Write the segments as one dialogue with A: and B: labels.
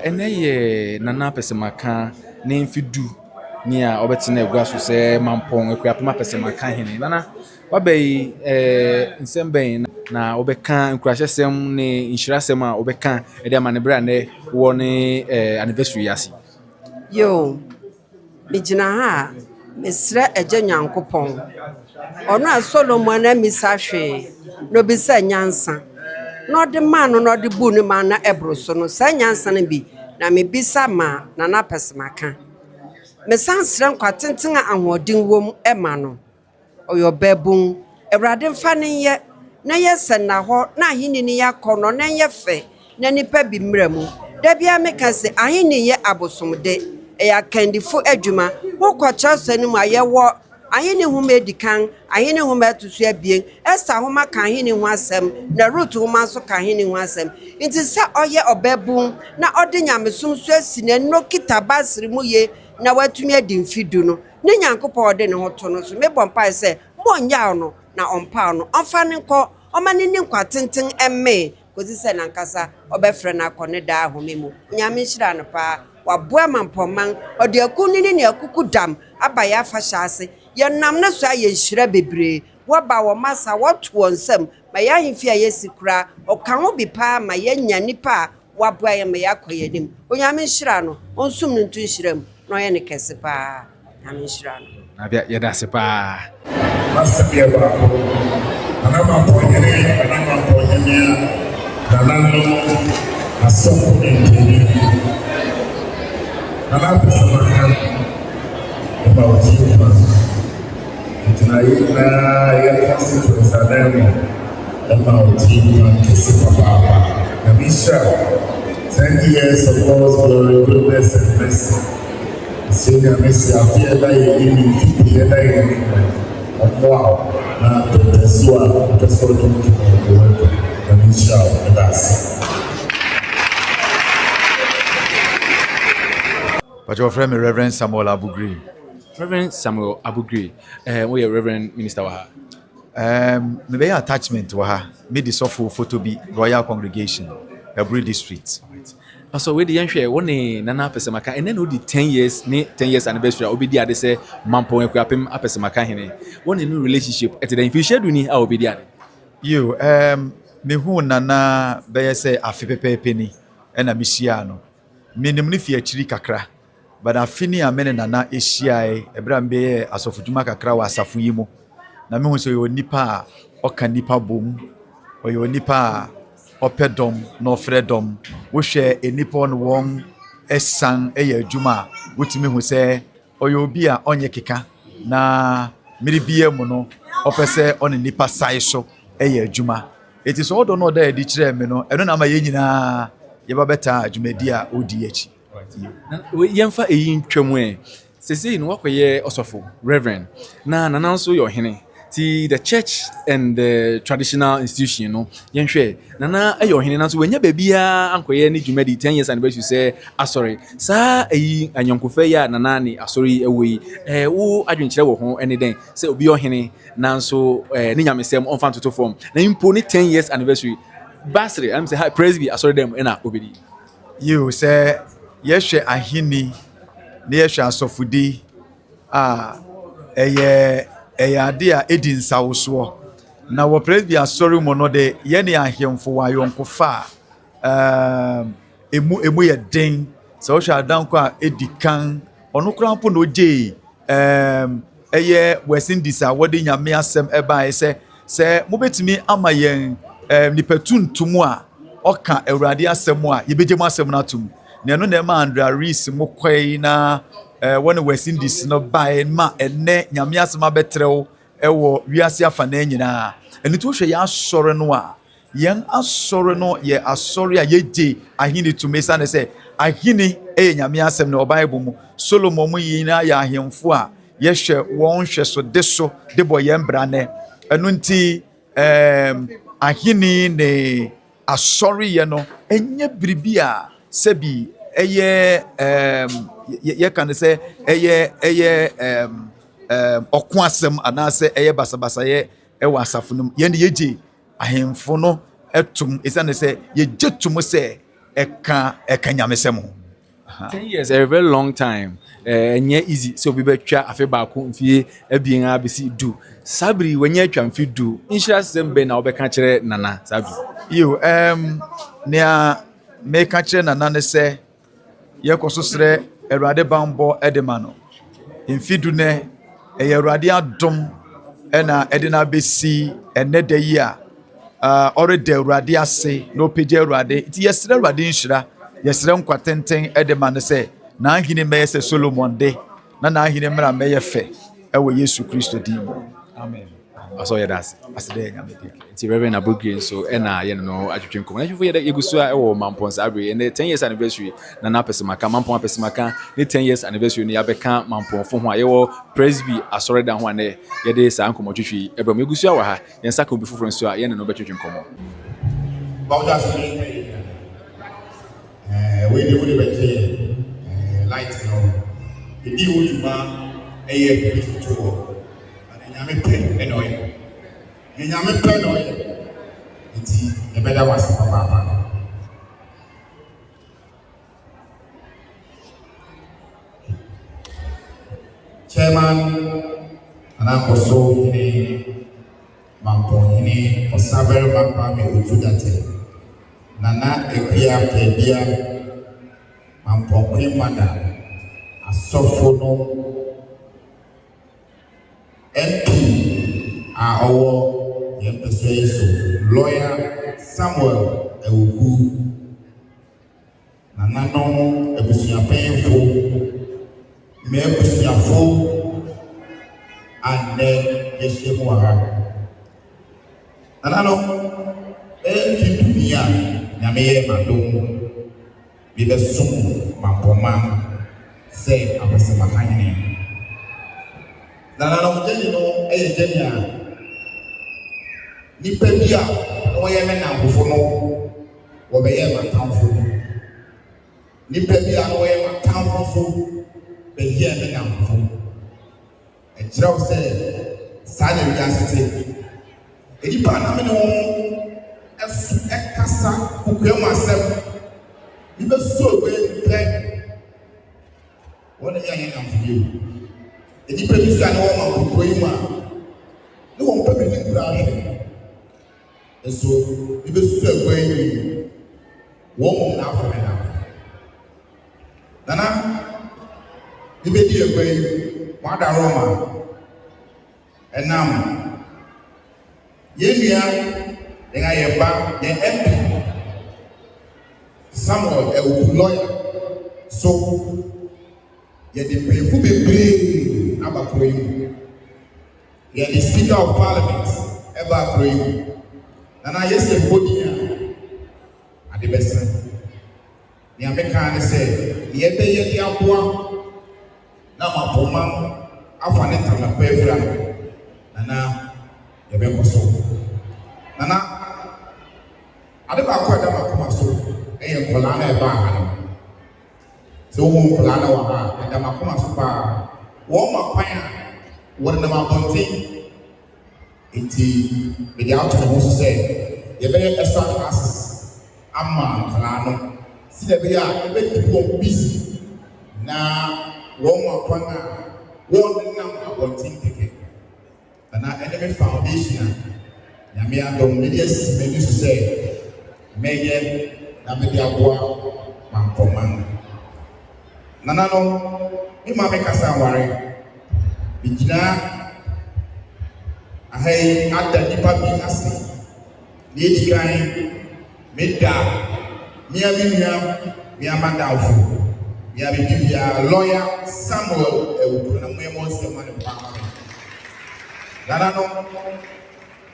A: Ene Nana Apesemakahene Fidu nia obetine egua so se Mampong Apesemakahene Nana wabei nsembei na obeka nkurahesem ne inhirasem a obeka ede amanebra ne wo ne anniversary yasi
B: Yo, mijina ha, misre eje nyankopon. Ono a Solomon na misahwe, no bisa nyansa. No de man no de bu ne man na ebroso no sa nyansa ne bi na me bisa ma Nana Apesemaka. Me sansre kwatenten ahoden wom ema no. Oyo babun, Ewrade mfa ne ye na yese na ho na ahini ne yakono na ye fe na nipa bi mramu. Da bia meka se ahini ye abosomde eya kandifo adwuma wokwacha sanim ayewo ahini homa edikan ahini homa atusu abien esa homa kan ahini ho asem na root homa so kan ahini ho asem nti se oye obabun na ode nyamesom so asine no kitabasri mu ye na watumi adimfidu no ne nyankopɔ ode ne hoto no so mebɔ mpa se monyaw no na ompa no omfa ne nkɔ omane ne kwatenten emme kozi se nankasa obefre na akɔne da ahome mu nyame hyira no pa waboa mampoman ode akunini ne akuku dam abaya fa hyase ye nam na so aye hyira bebre waba wo masa woto wonsam ma ya himfi aye sikura oka ho bi pa ma ye nya nipa waboa ye ma yakoyenim onyame hyira no onsum no ntu hyiram no ye ne kese pa nyame hyira no
A: abia ye da se pa
C: Masabia ba ana Mampong Nana asofo ntini Nana Apesemakahene about tonight na constituents about Papa. And we shall 10 years of God's glory, goodness and mercy. Senior mercy, I fear that you need to be wow, now the Sua, the sort of work, and we shall, and that's.
D: But your friend, Reverend Samuel Abugri.
A: Reverend Samuel Abugri we Reverend Minister wa
D: Maybe attachment to her. Made the software photo be Royal Congregation, Aburi District.
A: Also we the yanhwe woni Nana Apesemaka and then no the 10 years anniversary obi dia de say Mampong Apesemakahene woni no relationship at the official duni a obi dia
D: You me hu Nana be say afepepepe ni e na mehia no me nim ne fi akiri kakra but afini amene Nana ehia ebra mbe asofoduma kakra wa asafo yi mu na me hu so yo nipa oka nipa bom oyo nipa opedom no fredom wo hwe enipa no won esan eye adwuma wotimi hu se oyo obi a onye keka na miribie mu no opese on nipa sai so eye adwuma eti so odo no da edi kire me no eno na ma ye nyina ye ba beta adwumadi a odi achi
A: yemfa eyi ntwamu sesi no wakoye osofo reverend na Nana nso yo hene ti the church and the traditional institution no yenhwe Nana ayo hene nanso wenya babia ankoye ni dwumadi 10 years anniversary say asori sa ayi anyonkofa ya Nana ni asori ewe wo adwenkyere wo ho ene den say obi yo hene nanso ni nyamesem on fan toto form na impo ni 10 years anniversary basri am say hi presby asori dem ena obedi
D: you say yehwe ahini na yehwe asofudi ade a edi nsawoso na wo presby asori mo no de ye ne ahemfo wa yonkofa emu ye den so hwa adanko a edi kan ono krampo no je wesindisa wode nyame asem eba se mobetimi ama yen nipatuntum a oka Ewrade asem a yebegem asem na tum ne no na ma Andra Rees mo kwai na wona wesindis no bai ma enne nyame asem abetrew ewo wiase afa na nyina eni to hwe ya asore no a yen asore no ye asore a yeje ahini to mesa ne se ahini nyame asem na Bible mu Solomon mu yina ya ahemfo a yehwe won hwe so de so de boye mbrane enu nti ahini ne asore ye no enye biribia sebi ye kan say eye okwasem anase eye basabasa ye ewa asafo no ye ne yeje ahemfo no etum isane say ye jetum say eka nyamesemo.
A: 10 years, a very long time. And yeah, easy. So we better try afe baako mfie ebien abesi do. Sabri when you twa mfie do. Insha sem be na obeka kire nana sabri.
D: Yo nea meka kire nana ne se ye kososre Awurade bambo edemano. Mfidu ne Awurade adom na edina besi ene da yi a already Awurade ase no page Awurade. Ti yesre Awurade nhira. Yesre nkwatenten edemano se na ahine meye se Solomon de na ahine mra meye fe ewo Yesu Kristo din.
A: Amen. Also yeah that's
D: Asede nyamede.
A: it's Reverend Abugin so na you know atwetwe nkom. Na you for ye egusu a ewo Mampong Sabri and the 10 years anniversary Nana Apesemakahene Mampong Apesemakahene the 10 years anniversary ni abeka Mampong fo ho a yewo presby asore dan ho a ne ye de sa nkom twetwe ebram egusu a wa ha yen saka obi foforo nso a ye no betwetwe nkom.
C: We do the better light no. The new juma a to and yame pen enoy. Yame pen oy. It's a better was papa. Chairman and I'm also in Mampong in Osaber Bapa me Utudate. Nana Ekia Kebia Mampong Mada Asofono MP our lawyer Samuel Ewugu Nana no Ebusia painful me Ebusia full and then Yeshua Nana no Dunia Nyame madom bi be sum mampoma say Apesemakahene Nana no jeni no jeni a nipa bia no ye me nankofo no wo be ye matamfo nipa bia no ye matamfo so be ye me nankofo e kiraw say sa na wi asete e dipa na me no ekasa kukwemu asem ibe so we play wona ya yana mfuyo edi producer na wo ma kukwemu a no won pa me ni kura ahwe eso ibe so we ni wo mo na afọ na nana ibe di egwe wa da roma enam yenua then I am back, the MP Samuel Ewugu lawyer. So you the pay for be about praying. You the Speaker of Parliament about praying. And I yes the body at the best. The American say, the ebe the apua na mapoma afaneta na pefra nana yebe so. Nana ade ba kwa da makoma so e nkola na e ba ha so wo nkola na wa ha da makoma so pa wo makwan a wo na mabonte enti me dey out no so say ye be extra classes amma nkola no si da be ya e be keep on busy na wo makwan a wo na mabonte keke na enemy foundation Nyame adom media system ni so say meye na media boa Mampong Nana no mi ma me kasa ware bigina ahai ada nipa bi ase ni edikan meda mi aminia mi amanda ofu mi abibia lawyer Samuel Ewugu na mo mo se ma ne pa Nana no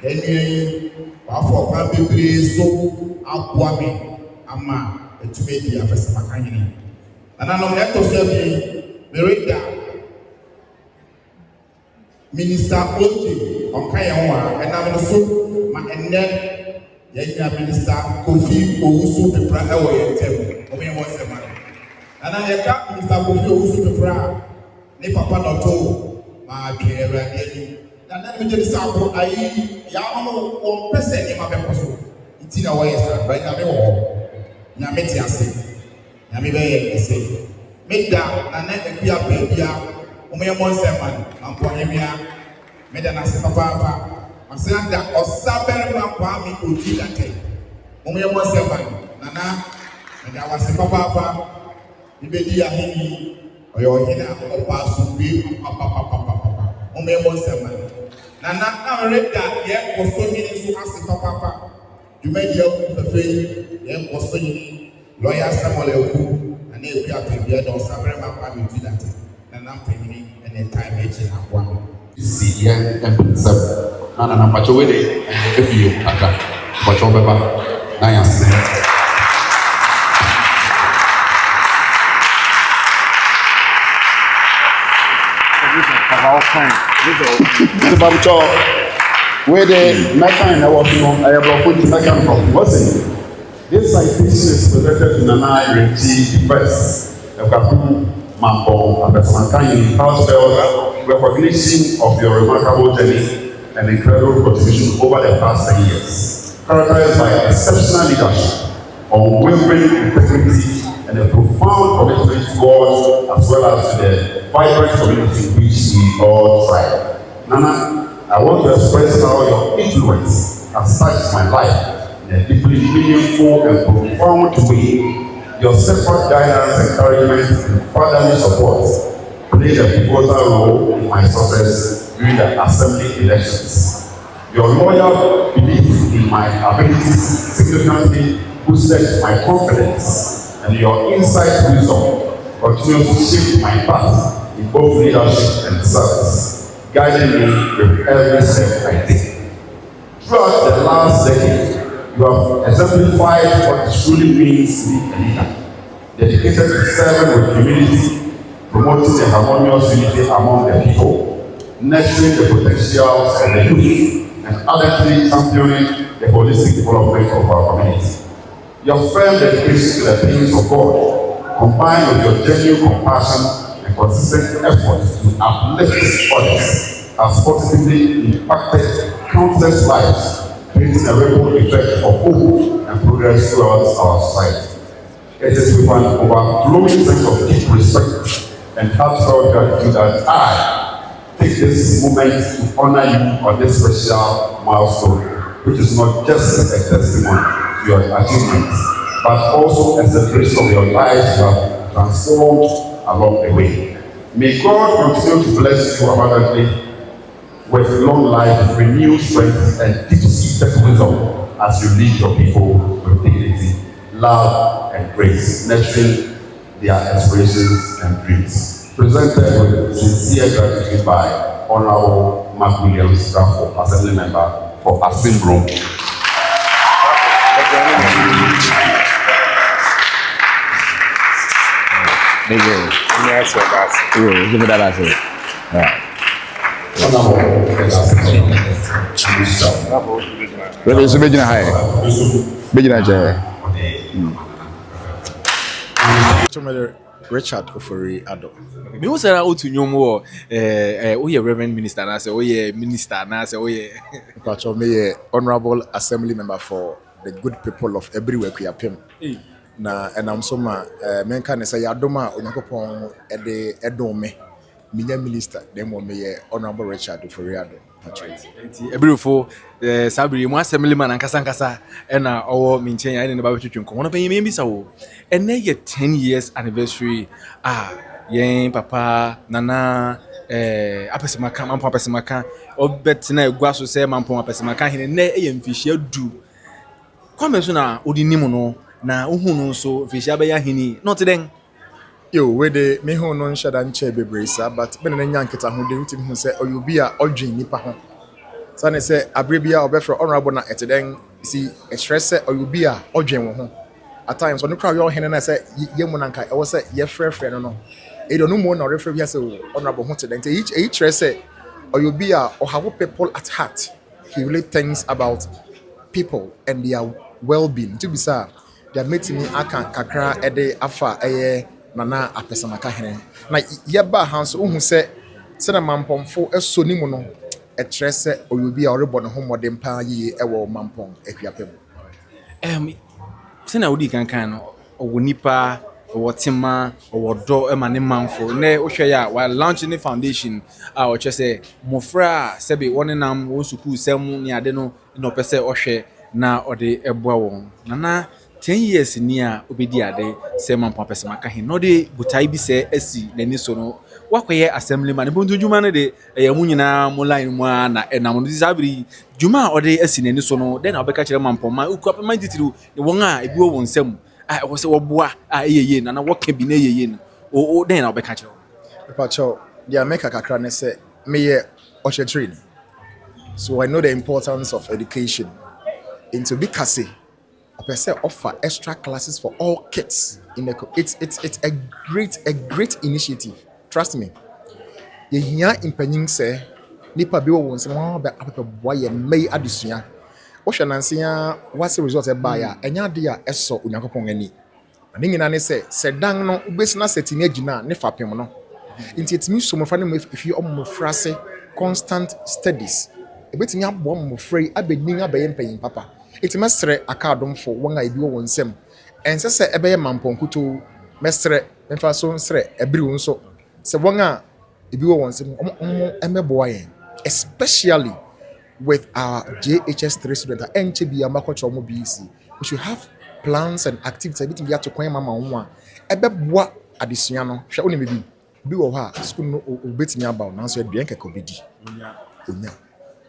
C: Any wafo kwa bebre so akwa me ama etumedi Apesemakahene Nana no neto se bi merida Minister Oji onkaye ho a enam no so ma enne ye Minister Kofi Owusu Pepra ewo ye tem o me won se ma Nana ye ka Minister Kofi Owusu Pepra ni papa no to ma twe Awurade ani na me just say ayi ya mo on person e ma be koso iti na wo yes ba na me wo nyame te ase nyame bɛyɛ ɛsɛ meda nana akua baabia ɔmoyɛ mɔ nsɛma ampɔhemia meda nase papaapa masena da ɔsa bɛrema kwame ɔdi datɛ ɔmoyɛ mɔ nsɛma nana meda wase papaapa mebɛdi aheni ɔyɛ ɔhene a ɔpa so bi papapapapapa ɔmoyɛ mɔ nsɛma nana awreda yɛ kɔsɔ hene so ase papaapa dwumadi aku fɛfɛ yɛ kɔsɔ hene lɔya samuel eku na ne eku apɛbia dɔn sabere ma kwa mi tu date na nam pɛnyini ɛna time ekyi aboa mi. Si yɛ ɛpɛnsɛm na nana mpatsɔ wei de efie aka mpatsɔ bɛba na yɛ ase. Mpatsɔ wei de mɛkan na ɛwɔ so no ɛyɛ borɔfo ti mɛkan borɔfo wɔsi. This citation is presented to Nana Yirenkyi first, Mampong Apesemakahene heartfelt recognition of your remarkable journey and incredible contribution over the past 10 years, characterized by exceptional leadership, unwavering integrity, and a profound commitment to God as well as to the vibrant community which we all thrive. Nana, I want to express how your influence has touched my life in a deeply meaningful and profound way. Your steadfast guidance, encouragement, and fatherly support played a pivotal role in my success during the assembly elections. Your loyal belief in my abilities significantly boosted my confidence, and your insight wisdom continues to shape my path in both leadership and service, guiding me with every step I take. Throughout the last decade, you have exemplified what it truly means to be a leader, dedicated to serving with humility, promoting the harmonious unity among the people, nurturing the potentials of the youth, and ardently championing the holistic development of our community. Your firm dedication to the things of God, combined with your genuine compassion and consistent efforts to uplift others, has positively impacted countless lives, creating a ripple effect of hope and progress throughout our society. It is with an overflowing sense of deep respect and heartfelt gratitude that I take this moment to honor you on this special milestone, which is not just a testimony to your achievements, but also a celebration of your lives you have transformed along the way. May God continue to bless you abundantly with long life, renewed strength, and deep-seated wisdom as you lead your people with dignity, love, and grace, nurturing their aspirations and dreams. Presented with sincere gratitude by Honorable Mark Williams, Raffo, Assembly Member for Asimbro.
E: Thank you. Yes, sir. Give me that answer. Rebe so begina hai. Begina je.
A: Richard Ofori Ado. Me who say otu nyom wo we Reverend Minister na say we minister na say we
E: Pacho me honorable assembly member for the good people of everywhere Kuyapem. Na enam so ma menka ne say yadoma Onyankopon de edom me. Minya minister dem wo me honorable Richard Ofori Ado.
A: Everyfo sabri mu assembly man ankasa na owo minchen ya ne ba betwetwe nko no panyim bi sawo ene ye 10 years anniversary yen papa nana Mampong Apesemakahene obetina egua so say Mampong Apesemakahene ne ye mfihia du kwame so na odi nim no na uhunu so mfihia be ya hini not den
E: Yo, where the me ho no nhyada nche bebresa, but me na nyanketa ho de utim hu say oyobi a odwen nipa ho. So na say abrebia obefro honorable na eteden si express say oyobi a odwen wo ho. At times on the crowd your hen na say yemu nanka e wo say ye frefre no. E do no mo na refre bia say honorable ho teden. Each say oyobi a ohawo people at heart. He really thinks about people and their well-being. To be sir, they are making me aka kakra ede afa Nana Apesemakahene. Na yeba hanso uhu se na Mampomfo eso ni mu no etre se oyobi a orebo ne ho modem pa yi ewo Mampong akuapem.
A: sɛnea wodi kankan no ɔwɔ nipa ɔwɔ tema ɔwɔ dɔ ɛma ne manfo nɛ wohwɛ yɛ a wa launch ne foundation a ɔkyerɛ sɛ mmɔfra a sɛbe wɔne nam wɔn sukuu sɛm ne ade no na ɔpɛ sɛ ɔhwɛ na ɔde ɛboa wɔn nana 10 years ni a obedi ade sɛ Mampong Apesemakahene na ɔde botae bi sɛ asi n'ani so no wakɔyɛ assemblyman ne bonto dwuma no de ɛyɛ mu nyinaa mo line mu a na ɛnam no saa bere dwuma a ɔde asi n'ani so no den na ɔbɛka kyerɛ Mampong ma ukua ma titiri wɔn a ebi wɔ wɔn nsam a ɛwɔ sɛ wɔboa a ɛyɛ yie na wɔka bi na ɛyɛ yie no o den na ɔbɛka kyerɛ
E: Pacho, the America kakra ne say me oshe training. So I know the importance of education. Into big kase, I say offer extra classes for all kids in the it's a great initiative. Trust me. Ye hia impanyin say nipa bi wo won se won ba apapa boa ye mai adusua. Wo hwe nanse ya wase result e ba ya enya de a eso onyankopon ani. Ani nyina ne se dan no ubesina setini agina ne fapem no. Inti etimi so mofra ne mfie omofra se constant studies. Ebetimi abo omofra yi abedin abaye mpanyin papa. Iti mesre akadomfo won a ebi wo nsem. Ense se ebeye Mampong kuto mesre mfa so nsre ebiri wo nso. Se won a ebi wo nsem emeboa yen, especially with our JHS3 students enche bi amakocho mo BC. We should have plans and activities ebitimi ya to kwan mama won a ebeboa adesua no. Hwe oni mebi bi wo ha school no obetimi aba na so aduan keka obedi. Onya.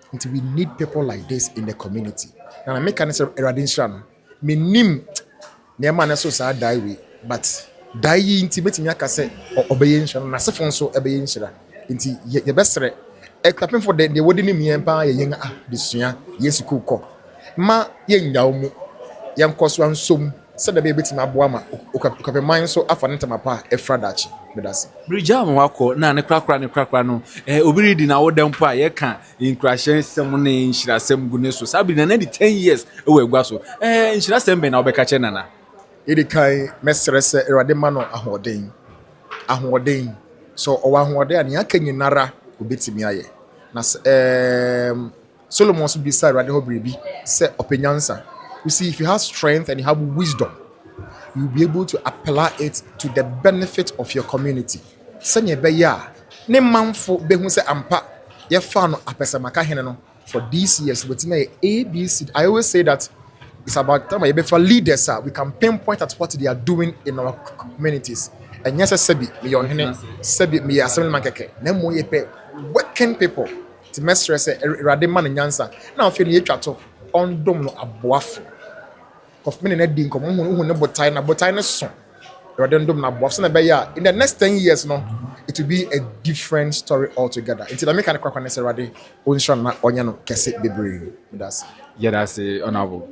E: Until we need people like this in the community. Now I make an eradication. Me nim near so sa die we, but die intimate me aka say obey nshana na sefon so obey nshira. Inti ye best clapping for the wodi ni me empa ye yen desua yesu ko ma ye nyawo mu ye nkoso ansom se da be betima aboa ma okape man so afa ntama pa efra dachi bedase
A: Bridge am wako na ne krakra no obiri di na wodam po a ye ka inkrahyen sem ne nhyira sem gu ne so sabi na di 10 years e we gua so nhyira sem be na obeka che nana
E: edi kai mesre se erade ma no ahoden so owa ahoden ani aka nyinara obetimi aye na Solomon so be say erade ho brebi se openyansa. You see, if you have strength and you have wisdom, you'll be able to apply it to the benefit of your community. Sanya beya, ne manfo behu se ampa ye fa no Apesemakahene no for these years. But ABC, I always say that it's about time you for leaders. We can pinpoint at what they are doing in our communities. And yes, sebi me your hene, sebi me assemblyman keke. Ne mo ye pe working people to mestre se erade man nyansa. Na ofe ni etwa to ondom no aboafo. Of many net dink who no botai son. Radendum na boss na beya. In the next 10 years, no, it will be a different story altogether. Until I make a crack on this already, on na onyano kese bebre. That's
A: yeah, that's honorable.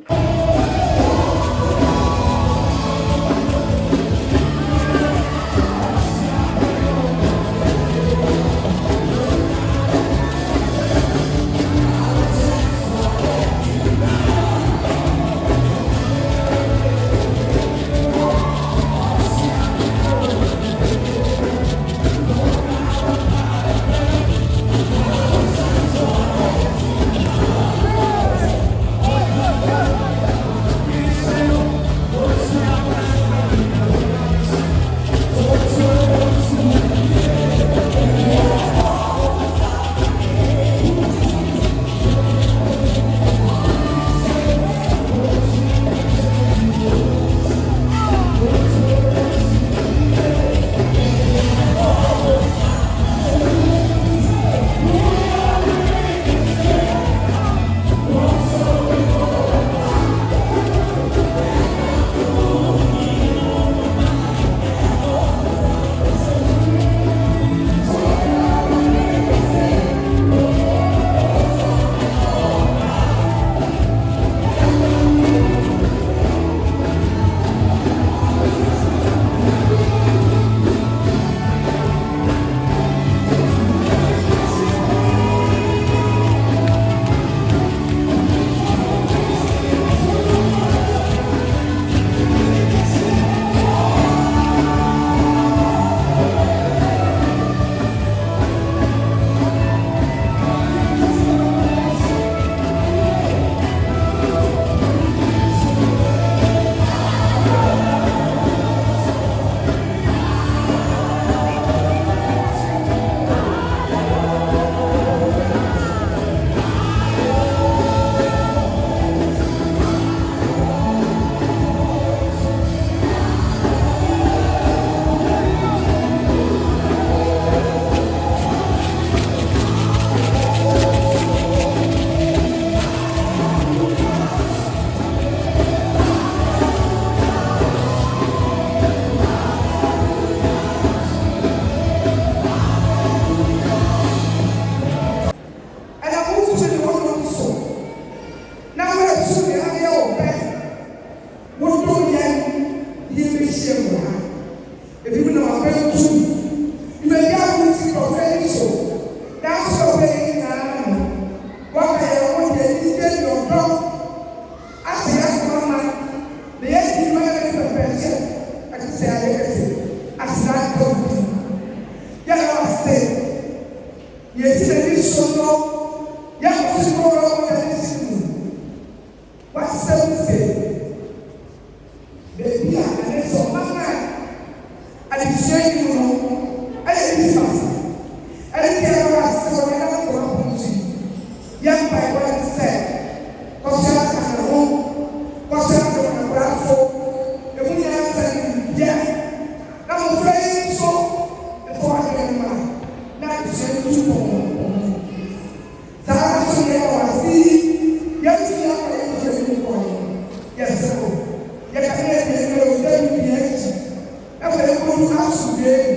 F: Yes,